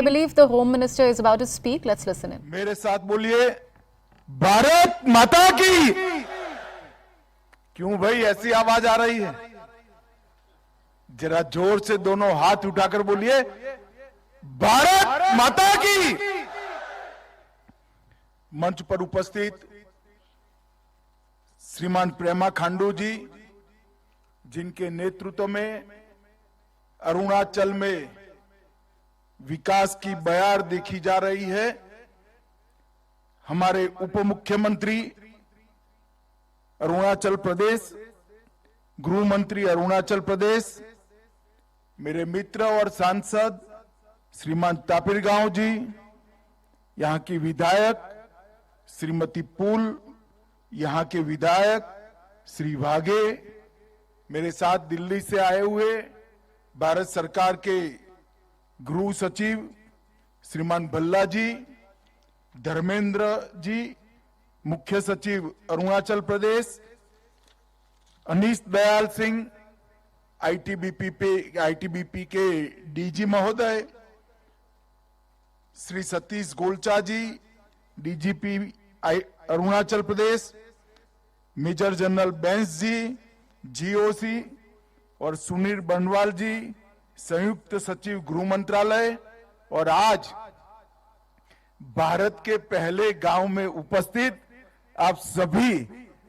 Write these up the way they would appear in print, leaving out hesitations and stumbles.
I believe the Home Minister is about to speak. Let's listen in. मेरे साथ बोलिए, भारत माता की। क्यों भाई ऐसी आवाज आ रही है? जरा जोर से दोनों हाथ उठाकर बोलिए, भारत माता की। मंच पर उपस्थित श्रीमान प्रेमा खांडू जी, जिनके नेतृत्व में अरुणाचल में विकास की बयार देखी जा रही है, हमारे उप मुख्यमंत्री अरुणाचल प्रदेश, गृह मंत्री अरुणाचल प्रदेश, मेरे मित्र और सांसद श्रीमान तापिर गांव जी, यहां की विधायक श्रीमती पुल, यहां के विधायक श्री वाघे, मेरे साथ दिल्ली से आए हुए भारत सरकार के गृह सचिव श्रीमान भल्ला जी, धर्मेंद्र जी, मुख्य सचिव अरुणाचल प्रदेश, अनीश दयाल सिंह, आईटीबीपी के डीजी महोदय, श्री सतीश गोलचा जी, DGP Arunachal Pradesh, major general Bains जी, जीओसी, और सुनील बनवाल जी, संयुक्त सचिव गृह मंत्रालय, और आज भारत के पहले गांव में उपस्थित आप सभी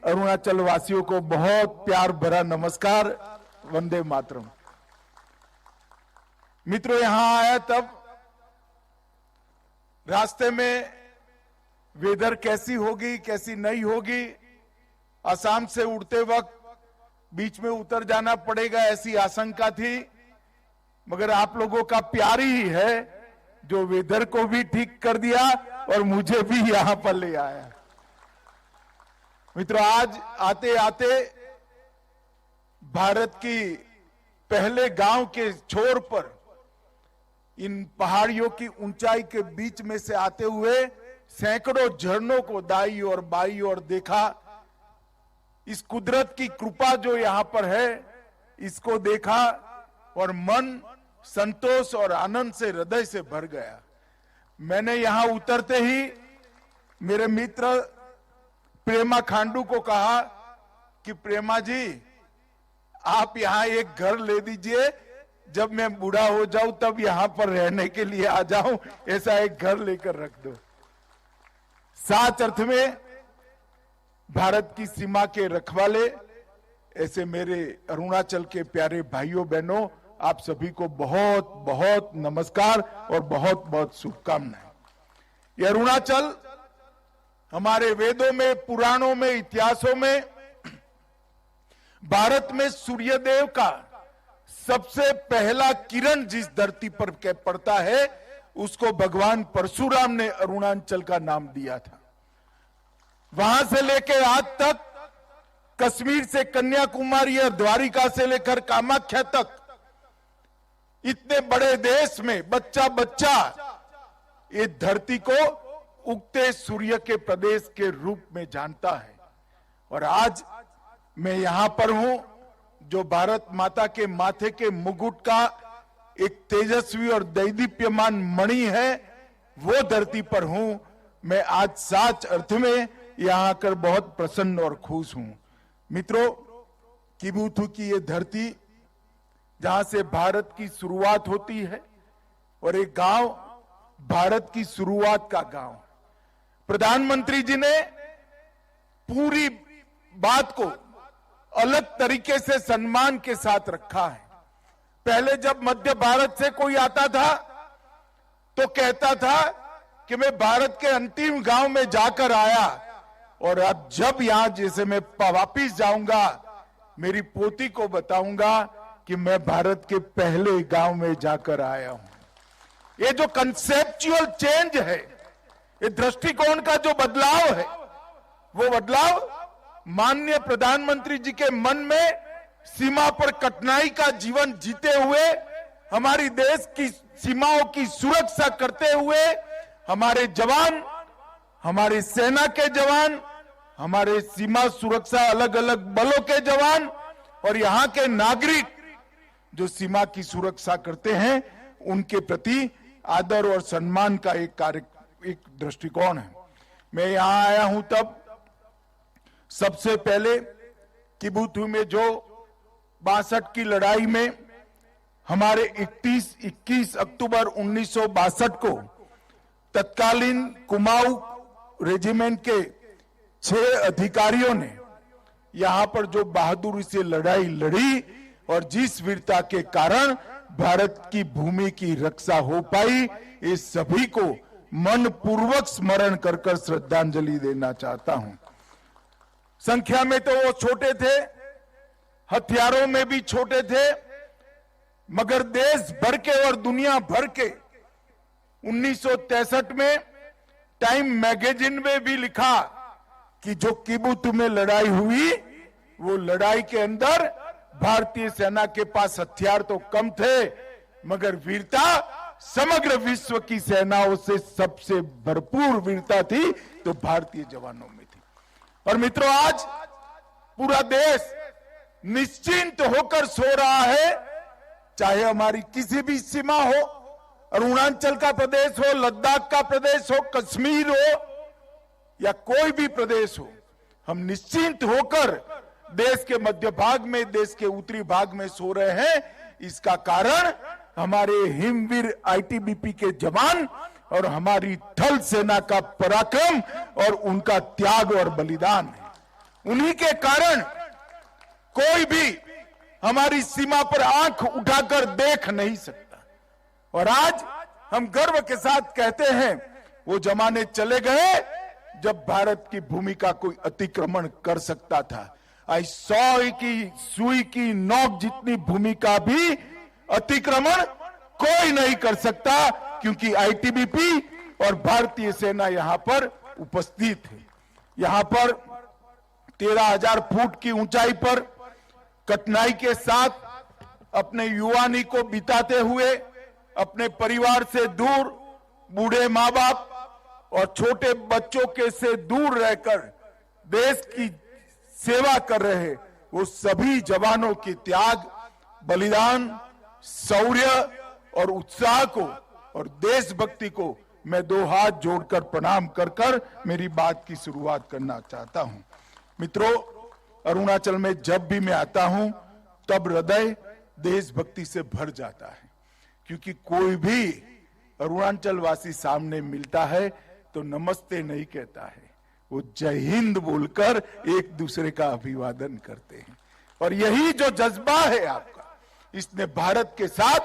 अरुणाचल वासियों को बहुत प्यार भरा नमस्कार, वंदे मातरम। मित्रों, यहां आया तब रास्ते में वेदर कैसी होगी कैसी नहीं होगी, असम से उड़ते वक्त बीच में उतर जाना पड़ेगा ऐसी आशंका थी, मगर आप लोगों का प्यार ही है जो वेदर को भी ठीक कर दिया और मुझे भी यहां पर ले आया। मित्रों, आज आते आते भारत की पहले गांव के छोर पर इन पहाड़ियों की ऊंचाई के बीच में से आते हुए सैकड़ों झरनों को दाई और बाई और देखा। इस कुदरत की कृपा जो यहां पर है, इसको देखा और मन संतोष और आनंद से हृदय से भर गया। मैंने यहां उतरते ही मेरे मित्र प्रेमा खांडू को कहा कि प्रेमा जी, आप यहां एक घर ले दीजिए, जब मैं बूढ़ा हो जाऊं तब यहां पर रहने के लिए आ जाऊं, ऐसा एक घर लेकर रख दो। साच अर्थ में भारत की सीमा के रखवाले ऐसे मेरे अरुणाचल के प्यारे भाइयों बहनों, आप सभी को बहुत बहुत नमस्कार और बहुत बहुत शुभकामनाएं। ये अरुणाचल हमारे वेदों में, पुराणों में, इतिहासों में भारत में सूर्यदेव का सबसे पहला किरण जिस धरती पर पड़ता है, उसको भगवान परशुराम ने अरुणाचल का नाम दिया था। वहां से लेकर आज तक, कश्मीर से कन्याकुमारी और द्वारिका से लेकर कामाख्या तक, इतने बड़े देश में बच्चा बच्चा ये धरती को उगते सूर्य के प्रदेश के रूप में जानता है। और आज मैं यहां पर हूं, जो भारत माता के माथे के मुकुट का एक तेजस्वी और दैदीप्यमान मणि है, वो धरती पर हूं। मैं आज सच अर्थ में यहां आकर बहुत प्रसन्न और खुश हूं। मित्रों, किबुथु की ये धरती, जहां से भारत की शुरुआत होती है, और एक गांव भारत की शुरुआत का गांव। प्रधानमंत्री जी ने पूरी बात को अलग तरीके से सम्मान के साथ रखा है। पहले जब मध्य भारत से कोई आता था तो कहता था कि मैं भारत के अंतिम गांव में जाकर आया, और अब जब यहां जैसे मैं वापिस जाऊंगा, मेरी पोती को बताऊंगा कि मैं भारत के पहले गांव में जाकर आया हूं। ये जो कंसेप्चुअल चेंज है, ये दृष्टिकोण का जो बदलाव है, वो बदलाव माननीय प्रधानमंत्री जी के मन में सीमा पर कठिनाई का जीवन जीते हुए, हमारी देश की सीमाओं की सुरक्षा करते हुए, हमारे जवान, हमारी सेना के जवान, हमारे सीमा सुरक्षा अलग अलग बलों के जवान और यहां के नागरिक जो सीमा की सुरक्षा करते हैं, उनके प्रति आदर और सम्मान का एक दृष्टिकोण है। मैं यहां आया हूं तब सबसे पहले किबुतु में जो 62 की लड़ाई में हमारे 21 अक्टूबर 1962 को तत्कालीन कुमाऊं रेजिमेंट के 6 अधिकारियों ने यहां पर जो बहादुरी से लड़ाई लड़ी और जिस वीरता के कारण भारत की भूमि की रक्षा हो पाई, इस सभी को मन पूर्वक स्मरण कर कर श्रद्धांजलि देना चाहता हूं। संख्या में तो वो छोटे थे, हथियारों में भी छोटे थे, मगर देश भर के और दुनिया भर के 1963 में टाइम मैगजीन में भी लिखा कि जो किबुतु में लड़ाई हुई, वो लड़ाई के अंदर भारतीय सेना के पास हथियार तो कम थे, मगर वीरता समग्र विश्व की सेनाओं से सबसे भरपूर वीरता थी तो भारतीय जवानों में थी। और मित्रों, आज पूरा देश निश्चिंत होकर सो रहा है, चाहे हमारी किसी भी सीमा हो, अरुणाचल का प्रदेश हो, लद्दाख का प्रदेश हो, कश्मीर हो या कोई भी प्रदेश हो, हम निश्चिंत होकर देश के मध्य भाग में, देश के उत्तरी भाग में सो रहे हैं। इसका कारण हमारे हिमवीर आईटीबीपी के जवान और हमारी थल सेना का पराक्रम और उनका त्याग और बलिदान है। उन्हीं के कारण कोई भी हमारी सीमा पर आंख उठाकर देख नहीं सकता। और आज हम गर्व के साथ कहते हैं, वो जमाने चले गए जब भारत की भूमि का कोई अतिक्रमण कर सकता था। आई 100 की सुई की नोक जितनी भूमि का भी अतिक्रमण कोई नहीं कर सकता, क्योंकि आईटीबीपी और भारतीय सेना यहां पर उपस्थित है। यहां पर 13,000 फुट की ऊंचाई पर कठिनाई के साथ अपने युवानी को बिताते हुए, अपने परिवार से दूर, बूढ़े माँ बाप और छोटे बच्चों के से दूर रहकर देश की सेवा कर रहे वो सभी जवानों के त्याग, बलिदान, शौर्य और उत्साह को और देशभक्ति को मैं 2 हाथ जोड़कर प्रणाम कर कर मेरी बात की शुरुआत करना चाहता हूं। मित्रों, अरुणाचल में जब भी मैं आता हूं तब हृदय देशभक्ति से भर जाता है, क्योंकि कोई भी अरुणाचल वासी सामने मिलता है तो नमस्ते नहीं कहता है, वो जय हिंद बोलकर एक दूसरे का अभिवादन करते हैं। और यही जो जज्बा है आपका, इसने भारत के साथ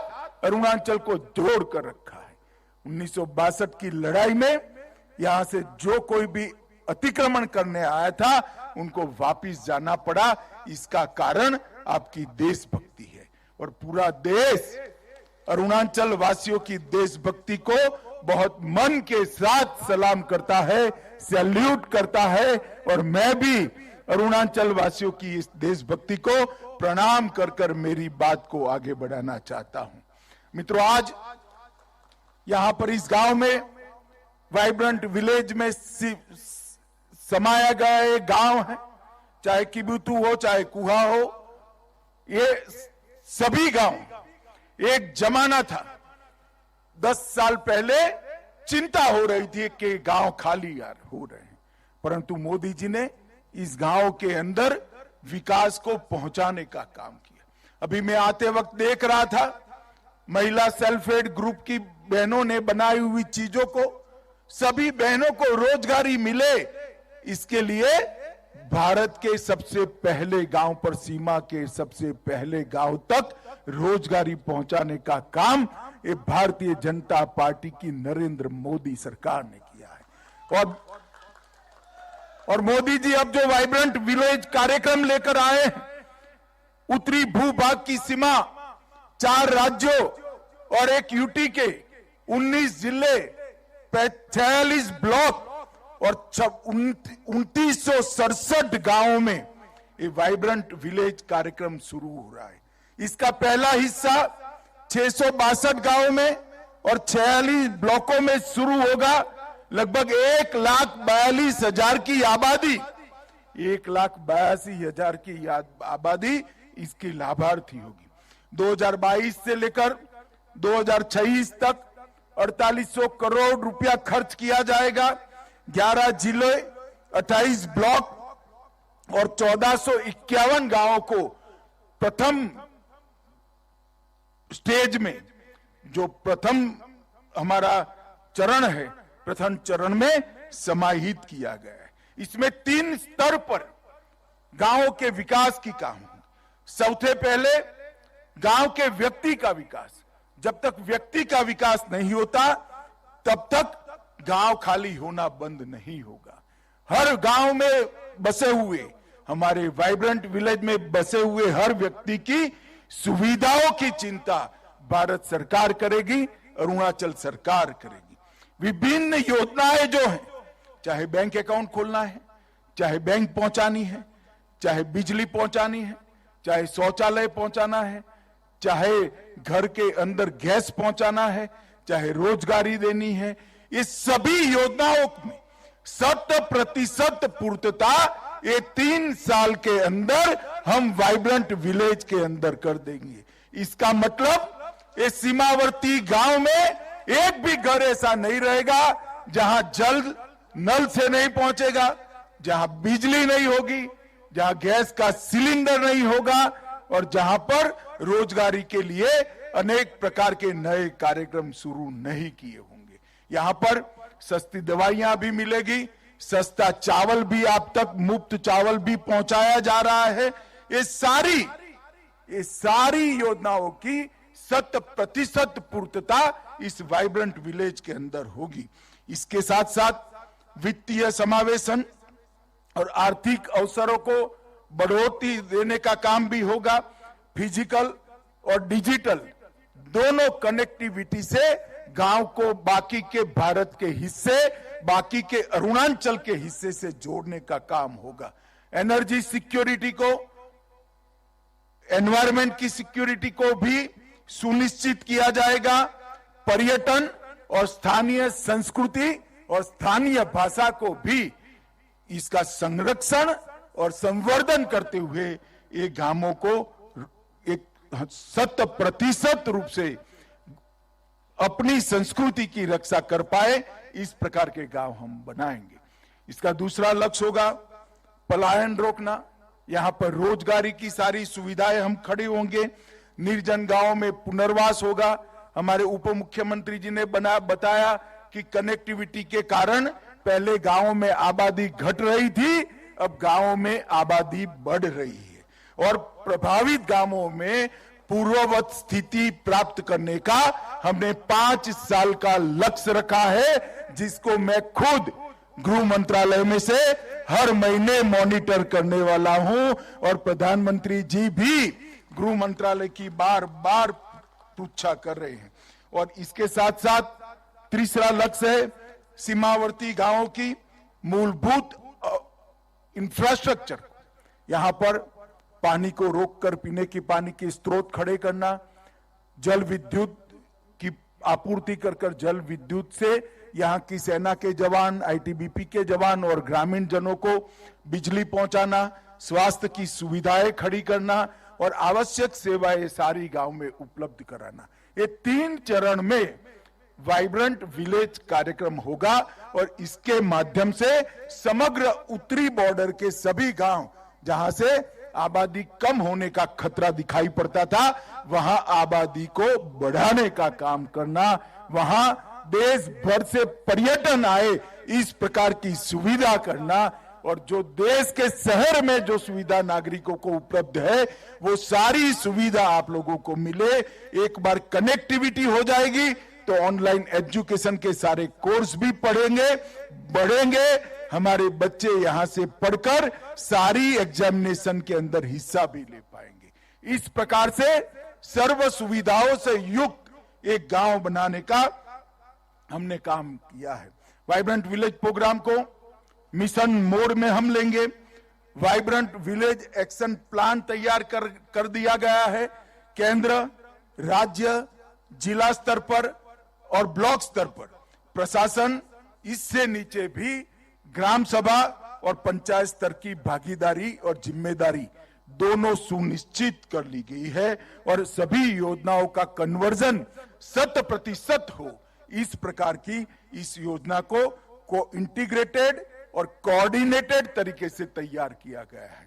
अरुणाचल को जोड़ कर रखा है। 1962 की लड़ाई में यहां से जो कोई भी अतिक्रमण करने आया था, उनको वापिस जाना पड़ा। इसका कारण आपकी देशभक्ति है। और पूरा देश अरुणाचल वासियों की देशभक्ति को बहुत मन के साथ सलाम करता है, सैल्यूट करता है। और मैं भी अरुणाचल वासियों की इस देशभक्ति को प्रणाम कर कर मेरी बात को आगे बढ़ाना चाहता हूं। मित्रों, आज यहां पर इस गांव में वाइब्रेंट विलेज में समाया गया एक गांव है, चाहे किबुतु हो चाहे कुहा हो, ये सभी गांव एक जमाना था। 10 साल पहले चिंता हो रही थी कि गांव खाली यार हो रहे हैं, परंतु मोदी जी ने इस गांव के अंदर विकास को पहुंचाने का काम किया। अभी मैं आते वक्त देख रहा था, महिला सेल्फ हेल्प ग्रुप की बहनों ने बनाई हुई चीजों को सभी बहनों को रोजगारी मिले, इसके लिए भारत के सबसे पहले गांव पर, सीमा के सबसे पहले गांव तक रोजगारी पहुंचाने का काम ये भारतीय जनता पार्टी की नरेंद्र मोदी सरकार ने किया है। और मोदी जी अब जो वाइब्रेंट विलेज कार्यक्रम लेकर आए हैं, उत्तरी भूभाग की सीमा 4 राज्यों और एक यूटी के 19 जिले, 46 ब्लॉक और 2967 गांवों में ये वाइब्रेंट विलेज कार्यक्रम शुरू हो रहा है। इसका पहला हिस्सा 662 गांवों में और 46 ब्लॉकों में शुरू होगा। लगभग 1,42,000 की आबादी, 1,82,000 की आबादी इसकी लाभार्थी होगी। 2022 से लेकर 2026 तक 4800 करोड़ रुपया खर्च किया जाएगा। 11 जिले, 28 ब्लॉक और 1451 गांवों को प्रथम स्टेज में, जो प्रथम हमारा चरण है, प्रथम चरण में समाहित किया गया है। इसमें 3 स्तर पर गांवों के विकास की काम है। सबसे पहले गांव के व्यक्ति का विकास। जब तक व्यक्ति का विकास नहीं होता तब तक गांव खाली होना बंद नहीं होगा। हर गांव में बसे हुए, हमारे वाइब्रेंट विलेज में बसे हुए हर व्यक्ति की सुविधाओं की चिंता भारत सरकार करेगी, अरुणाचल सरकार करेगी। विभिन्न योजनाएं जो हैं, चाहे बैंक अकाउंट खोलना है, चाहे बैंक पहुंचानी है, चाहे बिजली पहुंचानी है, चाहे शौचालय पहुंचाना है, चाहे घर के अंदर गैस पहुंचाना है, चाहे रोजगारी देनी है, ये सभी योजनाओं में 100% पूर्तता ये 3 साल के अंदर हम वाइब्रेंट विलेज के अंदर कर देंगे। इसका मतलब ये सीमावर्ती गांव में एक भी घर ऐसा नहीं रहेगा जहां जल नल से नहीं पहुंचेगा, जहां बिजली नहीं होगी, जहां गैस का सिलेंडर नहीं होगा और जहां पर रोजगारी के लिए अनेक प्रकार के नए कार्यक्रम शुरू नहीं किए होंगे। यहां पर सस्ती दवाइयां भी मिलेगी, सस्ता चावल भी आप तक, मुफ्त चावल भी पहुंचाया जा रहा है। ये सारी योजनाओं की 100% पूर्तता इस वाइब्रेंट विलेज के अंदर होगी। इसके साथ साथ वित्तीय समावेशन और आर्थिक अवसरों को बढ़ोतरी देने का काम भी होगा। फिजिकल और डिजिटल दोनों कनेक्टिविटी से गांव को बाकी के भारत के हिस्से, बाकी के अरुणाचल के हिस्से से जोड़ने का काम होगा। एनर्जी सिक्योरिटी को, एनवायरमेंट की सिक्योरिटी को भी सुनिश्चित किया जाएगा। पर्यटन और स्थानीय संस्कृति और स्थानीय भाषा को भी इसका संरक्षण और संवर्धन करते हुए ये गांवों को एक 100% रूप से अपनी संस्कृति की रक्षा कर पाए, इस प्रकार के गांव हम बनाएंगे। इसका दूसरा लक्ष्य होगा पलायन रोकना। यहां पर रोजगारी की सारी सुविधाएं हम खड़े होंगे। निर्जन गांवों में पुनर्वास होगा। हमारे उप मुख्यमंत्री जी ने बताया कि कनेक्टिविटी के कारण पहले गांवों में आबादी घट रही थी, अब गांवों में आबादी बढ़ रही है और प्रभावित गांवों में पूर्ववत स्थिति प्राप्त करने का हमने 5 साल का लक्ष्य रखा है, जिसको मैं खुद गृह मंत्रालय में से हर महीने मॉनिटर करने वाला हूं और प्रधानमंत्री जी भी गृह मंत्रालय की बार बार पूछा कर रहे हैं। और इसके साथ साथ तीसरा लक्ष्य है सीमावर्ती गांवों की मूलभूत इंफ्रास्ट्रक्चर। यहां पर पानी को रोककर पीने की पानी के स्रोत खड़े करना, जल विद्युत की आपूर्ति कर जल विद्युत से यहां की सेना के जवान, आईटीबीपी के जवान और ग्रामीण जनों को बिजली पहुंचाना, स्वास्थ्य की सुविधाएं खड़ी करना और आवश्यक सेवाएं सारी गांव में उपलब्ध कराना। ये 3 चरण में वाइब्रेंट विलेज कार्यक्रम होगा और इसके माध्यम से समग्र उत्तरी बॉर्डर के सभी गांव जहां से आबादी कम होने का खतरा दिखाई पड़ता था, वहां आबादी को बढ़ाने का काम करना, वहां देश भर से पर्यटन आए इस प्रकार की सुविधा करना और जो देश के शहर में जो सुविधा नागरिकों को उपलब्ध है वो सारी सुविधा आप लोगों को मिले। एक बार कनेक्टिविटी हो जाएगी तो ऑनलाइन एजुकेशन के सारे कोर्स भी पढ़ेंगे, बढ़ेंगे। हमारे बच्चे यहां से पढ़कर सारी एग्जामिनेशन के अंदर हिस्सा भी ले पाएंगे। इस प्रकार से सर्व सुविधाओं से युक्त एक गांव बनाने का हमने काम किया है। वाइब्रेंट विलेज प्रोग्राम को मिशन मोड में हम लेंगे। वाइब्रेंट विलेज एक्शन प्लान तैयार कर दिया गया है। केंद्र, राज्य, जिला स्तर पर और ब्लॉक स्तर पर प्रशासन, इससे नीचे भी ग्राम सभा और पंचायत स्तर की भागीदारी और जिम्मेदारी दोनों सुनिश्चित कर ली गई है और सभी योजनाओं का कन्वर्जन 100% हो, इस प्रकार की इस योजना को इंटीग्रेटेड और कोऑर्डिनेटेड तरीके से तैयार किया गया है।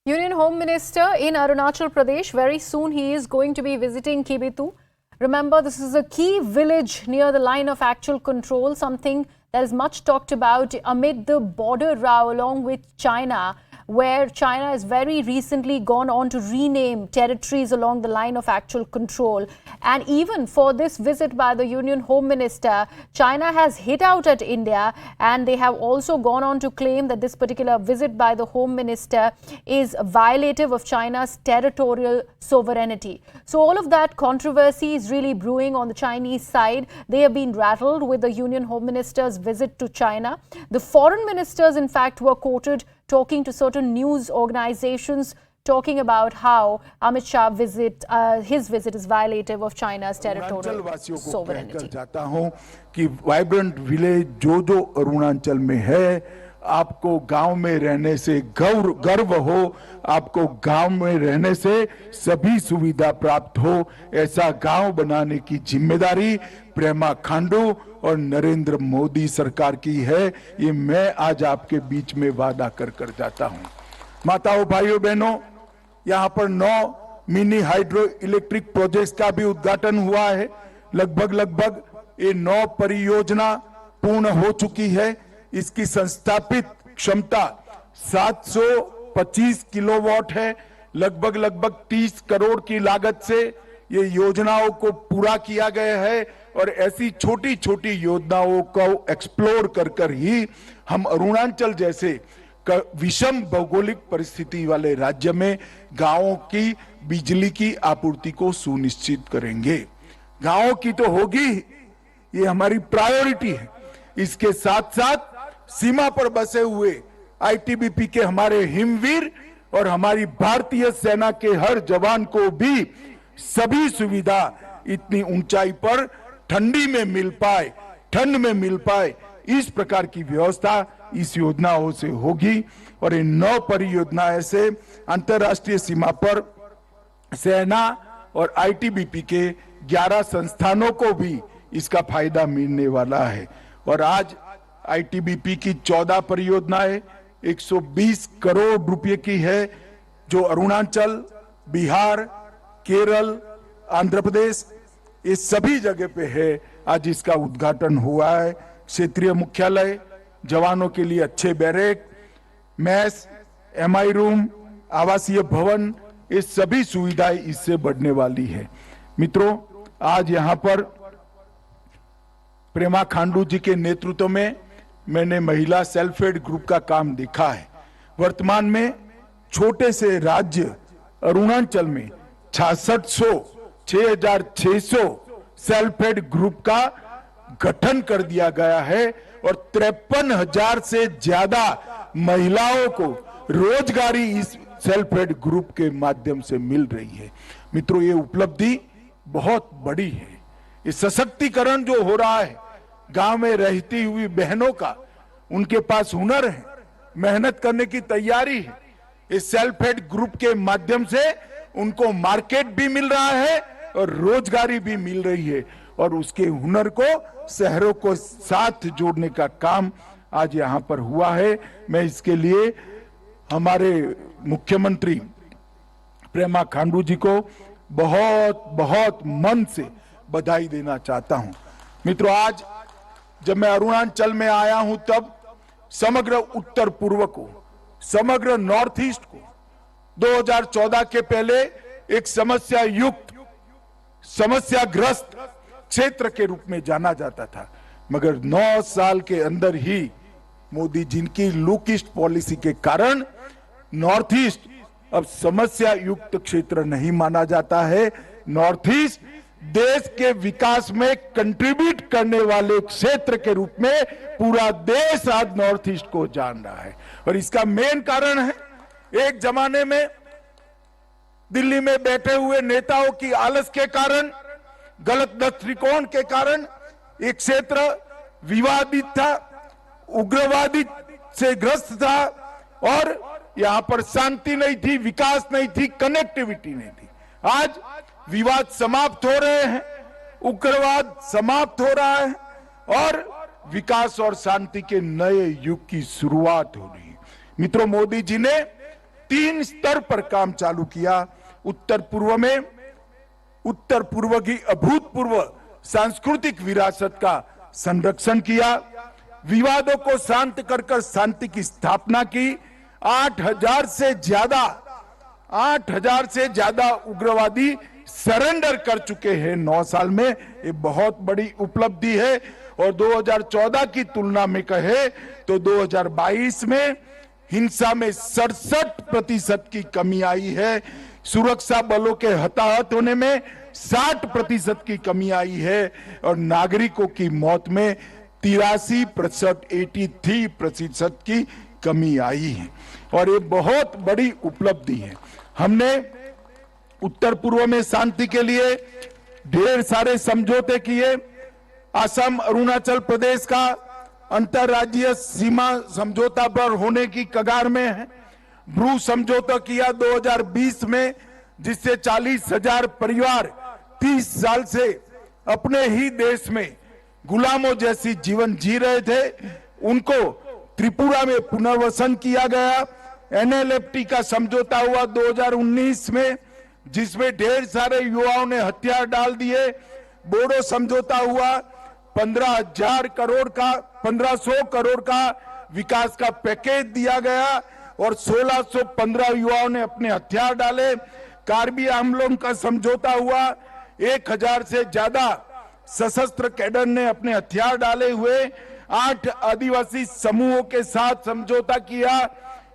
Union Home Minister in Arunachal Pradesh, very soon he is going to be visiting Kibitu. Remember, this is a key village near the line of actual control, something that is much talked about amid the border row along with China, where China has very recently gone on to rename territories along the line of actual control. And even for this visit by the Union Home Minister, China has hit out at India, and they have also gone on to claim that this particular visit by the Home Minister is violative of China's territorial sovereignty. So all of that controversy is really brewing on the Chinese side. They have been rattled with the Union Home Minister's visit to China. The foreign ministers, in fact, were quoted talking to certain news organizations, talking about how Amit Shah his visit is violative of China's territorial sovereignty. चाहता हूं कि vibrant village जो अरुणाचल में है, आपको गांव में रहने से गर्व हो, आपको गांव में रहने से सभी सुविधा प्राप्त हो, ऐसा गांव बनाने की जिम्मेदारी प्रेमा खांडू और नरेंद्र मोदी सरकार की है। ये मैं आज आपके बीच में वादा कर जाता हूं। माताओं, भाइयों, बहनों, यहां पर 9 मिनी हाइड्रो इलेक्ट्रिक प्रोजेक्ट्स का भी उद्घाटन हुआ है। लगभग ये 9 परियोजना पूर्ण हो चुकी है। इसकी संस्थापित क्षमता 725 किलोवाट है। लगभग 30 करोड़ की लागत से ये योजनाओं को पूरा किया गया है, और ऐसी छोटी छोटी योजनाओं को एक्सप्लोर कर ही हम अरुणाचल जैसे विषम भौगोलिक परिस्थिति वाले राज्य में गांवों की बिजली की आपूर्ति को सुनिश्चित करेंगे। गांवों की तो होगी, ये हमारी प्रायोरिटी है। इसके साथ साथ सीमा पर बसे हुए आईटीबीपी के हमारे हिमवीर और हमारी भारतीय सेना के हर जवान को भी सभी सुविधा इतनी ऊंचाई पर ठंडी में मिल पाए, ठंड में मिल पाए, इस प्रकार की व्यवस्था इस योजनाओं से होगी। और इन 9 परियोजनाएं से अंतर्राष्ट्रीय सीमा पर सेना और आईटीबीपी के 11 संस्थानों को भी इसका फायदा मिलने वाला है। और आज आईटीबीपी की 14 परियोजनाएं 120 करोड़ रुपए की है, जो अरुणाचल, बिहार, केरल, आंध्र प्रदेश, ये सभी जगह पे है। आज इसका उद्घाटन हुआ है। क्षेत्रीय मुख्यालय, जवानों के लिए अच्छे बैरक, मैस, एमआई रूम, आवासीय भवन, ये सभी सुविधाएं इससे बढ़ने वाली है। मित्रों, आज यहां पर प्रेमा खांडू जी के नेतृत्व में मैंने महिला सेल्फ हेल्प ग्रुप का काम देखा है। वर्तमान में छोटे से राज्य अरुणाचल में 6,600 सेल्फ हेल्प ग्रुप का गठन कर दिया गया है, और 53,000 से ज्यादा महिलाओं को रोजगारी इस सेल्फ हेल्प ग्रुप के माध्यम से मिल रही है। मित्रों, ये उपलब्धि बहुत बड़ी है। ये सशक्तिकरण जो हो रहा है गांव में रहती हुई बहनों का, उनके पास हुनर है, मेहनत करने की तैयारी है। इस सेल्फ हेल्प ग्रुप के माध्यम से उनको मार्केट भी मिल रहा है और रोजगारी भी मिल रही है, और उसके हुनर को शहरों को साथ जोड़ने का काम आज यहां पर हुआ है। मैं इसके लिए हमारे मुख्यमंत्री प्रेमा खांडू जी को बहुत बहुत मन से बधाई देना चाहता हूं। मित्रों, आज जब मैं अरुणाचल में आया हूं, तब समग्र उत्तर पूर्व को, समग्र नॉर्थ ईस्ट को 2014 के पहले एक समस्या युक्त, समस्याग्रस्त क्षेत्र के रूप में जाना जाता था। मगर 9 साल के अंदर ही मोदी जी की लुक ईस्ट पॉलिसी के कारण नॉर्थ ईस्ट अब समस्या युक्त क्षेत्र नहीं माना जाता है। नॉर्थ ईस्ट देश के विकास में कंट्रीब्यूट करने वाले क्षेत्र के रूप में पूरा देश आज नॉर्थ ईस्ट को जान रहा है। और इसका मेन कारण है, एक जमाने में दिल्ली में बैठे हुए नेताओं की आलस के कारण, गलत दृष्टिकोण के कारण एक क्षेत्र विवादित था, उग्रवादी से ग्रस्त था, और यहां पर शांति नहीं थी, विकास नहीं थी, कनेक्टिविटी नहीं थी। आज विवाद समाप्त हो रहे हैं, उग्रवाद समाप्त हो रहा है और विकास और शांति के नए युग की शुरुआत हो रही है। मित्रों, मोदी जी ने 3 स्तर पर काम चालू किया। उत्तर पूर्व की अभूतपूर्व सांस्कृतिक विरासत का संरक्षण किया, विवादों को शांत कर शांति की स्थापना की। 8,000 से ज्यादा उग्रवादी सरेंडर कर चुके हैं 9 साल में। ये बहुत बड़ी उपलब्धि है। और 2014 की तुलना में कहे तो 2022 में हिंसा में 67% की कमी आई है। सुरक्षा बलों के हताहत होने में 60% की कमी आई है और नागरिकों की मौत में 83% की कमी आई है। और ये बहुत बड़ी उपलब्धि है। हमने उत्तर पूर्व में शांति के लिए ढेर सारे समझौते किए। असम अरुणाचल प्रदेश का अंतरराज्यीय सीमा समझौता पर होने की कगार में है। ब्रू समझौता किया 2020 में, जिससे 40,000 परिवार 30 साल से अपने ही देश में गुलामों जैसी जीवन जी रहे थे, उनको त्रिपुरा में पुनर्वसन किया गया। एनएलएफटी का समझौता हुआ 2019 में, जिसमें ढेर सारे युवाओं ने हथियार डाल दिए। बोडो समझौता हुआ 1500 करोड़ का विकास का पैकेज दिया गया और 1615 युवाओं ने अपने हथियार डाले। कार्बी आंगलोंग का समझौता हुआ, 1000 से ज्यादा सशस्त्र कैडर ने अपने हथियार डाले हुए 8 आदिवासी समूहों के साथ समझौता किया।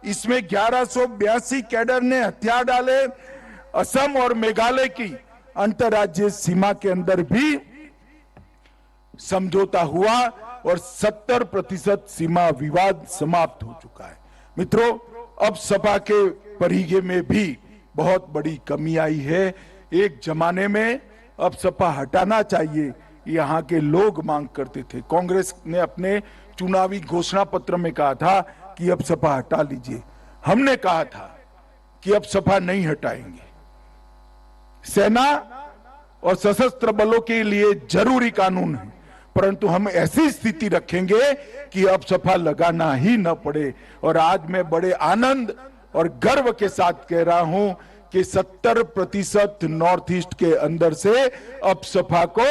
इसमें 1182 कैडर ने हथियार डाले। असम और मेघालय की अंतरराज्यीय सीमा के अंदर भी समझौता हुआ और 70% सीमा विवाद समाप्त हो चुका है। मित्रों, अब सपा के परिघे में भी बहुत बड़ी कमी आई है। एक जमाने में अब सपा हटाना चाहिए, यहाँ के लोग मांग करते थे। कांग्रेस ने अपने चुनावी घोषणा पत्र में कहा था कि अब सपा हटा लीजिए। हमने कहा था कि अब सपा नहीं हटाएंगे। सेना और सशस्त्र बलों के लिए जरूरी कानून है, परंतु हम ऐसी स्थिति रखेंगे कि अब सपा लगाना ही न पड़े। और आज मैं बड़े आनंद और गर्व के साथ कह रहा हूं कि 70% नॉर्थ ईस्ट के अंदर से अब सपा को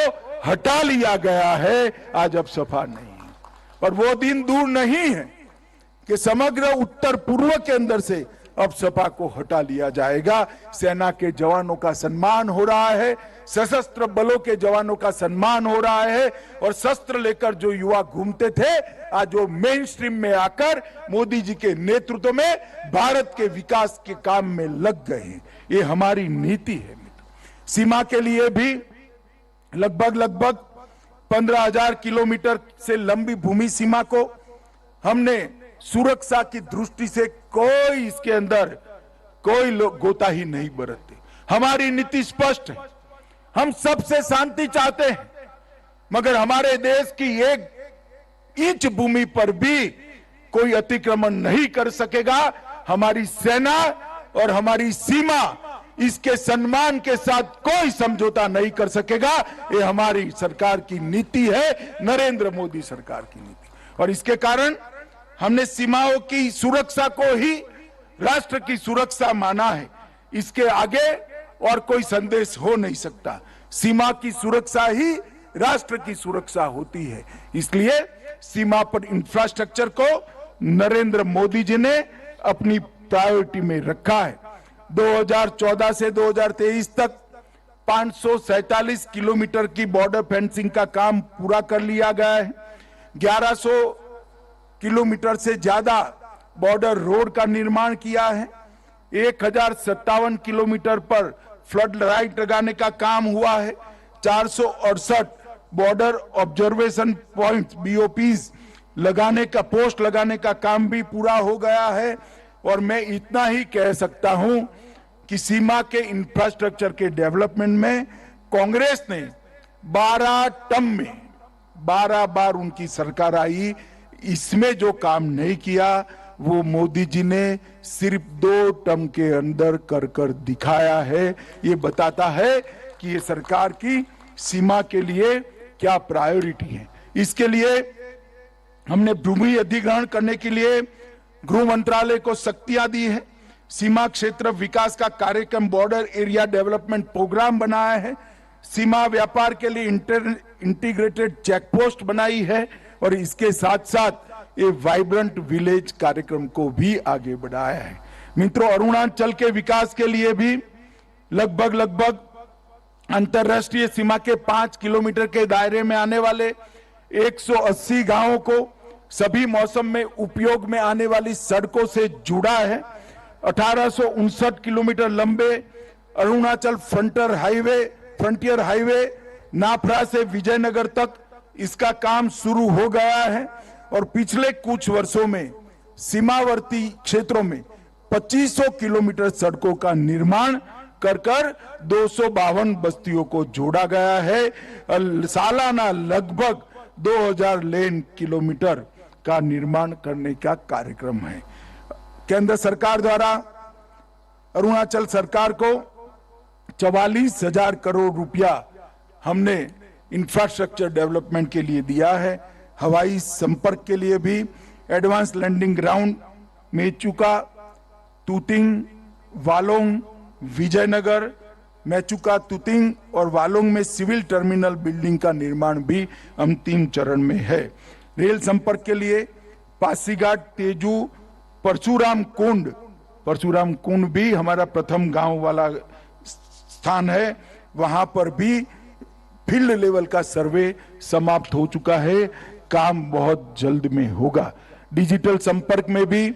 हटा लिया गया है। आज अब सपा नहीं है और वो दिन दूर नहीं है कि समग्र उत्तर पूर्व के अंदर से अब सपा को हटा लिया जाएगा। सेना के जवानों का सम्मान हो रहा है, सशस्त्र बलों के जवानों का सम्मान हो रहा है और शस्त्र लेकर जो युवा घूमते थे, आज वो मेन स्ट्रीम में आकर मोदी जी के नेतृत्व में भारत के विकास के काम में लग गए हैं। ये हमारी नीति है। सीमा के लिए भी लगभग 15,000 किलोमीटर से लंबी भूमि सीमा को हमने सुरक्षा की दृष्टि से कोई इसके अंदर कोई गोता ही नहीं बरतते। हमारी नीति स्पष्ट है। हम सबसे शांति चाहते हैं, मगर हमारे देश की 1 इंच भूमि पर भी कोई अतिक्रमण नहीं कर सकेगा। हमारी सेना और हमारी सीमा इसके सम्मान के साथ कोई समझौता नहीं कर सकेगा। ये हमारी सरकार की नीति है, नरेंद्र मोदी सरकार की नीति। और इसके कारण हमने सीमाओं की सुरक्षा को ही राष्ट्र की सुरक्षा माना है। इसके आगे और कोई संदेश हो नहीं सकता। सीमा की सुरक्षा ही राष्ट्र की सुरक्षा होती है। इसलिए सीमा पर इंफ्रास्ट्रक्चर को नरेंद्र मोदी जी ने अपनी प्रायोरिटी में रखा है। 2014 से 2023 तक 547 किलोमीटर की बॉर्डर फेंसिंग का काम पूरा कर लिया गया है। 1100 किलोमीटर से ज्यादा बॉर्डर रोड का निर्माण किया है। 1057 किलोमीटर पर फ्लड लाइट लगाने का काम हुआ है। 468 बॉर्डर ऑब्जर्वेशन पॉइंट BOPs लगाने का पोस्ट लगाने का काम भी पूरा हो गया है। और मैं इतना ही कह सकता हूं कि सीमा के इंफ्रास्ट्रक्चर के डेवलपमेंट में कांग्रेस ने 12 टर्म में 12 बार उनकी सरकार आई, इसमें जो काम नहीं किया वो मोदी जी ने सिर्फ 2 टर्म के अंदर कर कर दिखाया है। ये बताता है कि ये सरकार की सीमा के लिए क्या प्रायोरिटी है। इसके लिए हमने भूमि अधिग्रहण करने के लिए गृह मंत्रालय को शक्तियां दी है। सीमा क्षेत्र विकास का कार्यक्रम बॉर्डर एरिया डेवलपमेंट प्रोग्राम बनाया है। सीमा व्यापार के लिए इंटीग्रेटेड चेकपोस्ट बनाई है और इसके साथ साथ ये वाइब्रेंट विलेज कार्यक्रम को भी आगे बढ़ाया है। मित्रों, अरुणाचल के विकास के लिए भी लगभग अंतरराष्ट्रीय सीमा के 5 किलोमीटर के दायरे में आने वाले 180 गांवों को सभी मौसम में उपयोग में आने वाली सड़कों से जुड़ा है। 1859 किलोमीटर लंबे अरुणाचल फ्रंटियर हाईवे नाफरा से विजयनगर तक इसका काम शुरू हो गया है और पिछले कुछ वर्षों में सीमावर्ती क्षेत्रों में 2500 किलोमीटर सड़कों का निर्माण कर 252 बस्तियों को जोड़ा गया है। सालाना लगभग 2000 लेन किलोमीटर का निर्माण करने का कार्यक्रम है। केंद्र सरकार द्वारा अरुणाचल सरकार को 44,000 करोड़ रुपया हमने इंफ्रास्ट्रक्चर डेवलपमेंट के लिए दिया है। हवाई संपर्क के लिए भी advance landing ground Mechuka, Tuting, Walong, Vijaynagar, Mechuka, Tuting और वालोंग में सिविल टर्मिनल बिल्डिंग का निर्माण भी अंतिम चरण में है। रेल संपर्क के लिए पासीघाट, तेजू, परशुराम कुंड भी हमारा प्रथम गांव वाला स्थान है। वहां पर भी फील्ड लेवल का सर्वे समाप्त हो चुका है। काम बहुत जल्द में होगा। डिजिटल संपर्क में भी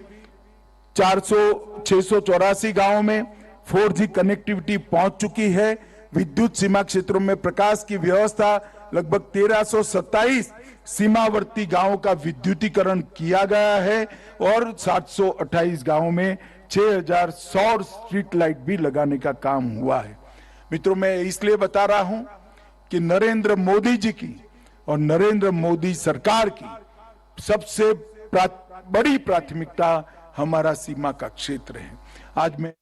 684 गांवों में 4G कनेक्टिविटी पहुंच चुकी है। विद्युत सीमा क्षेत्रों में प्रकाश की व्यवस्था लगभग 1327 सीमावर्ती गांवों का विद्युतीकरण किया गया है और 728 गांवों में 6000 सौर स्ट्रीट लाइट भी लगाने का काम हुआ है। मित्रों, मैं इसलिए बता रहा हूं कि नरेंद्र मोदी जी की और नरेंद्र मोदी सरकार की सबसे बड़ी प्राथमिकता हमारा सीमा का क्षेत्र है। आज मैं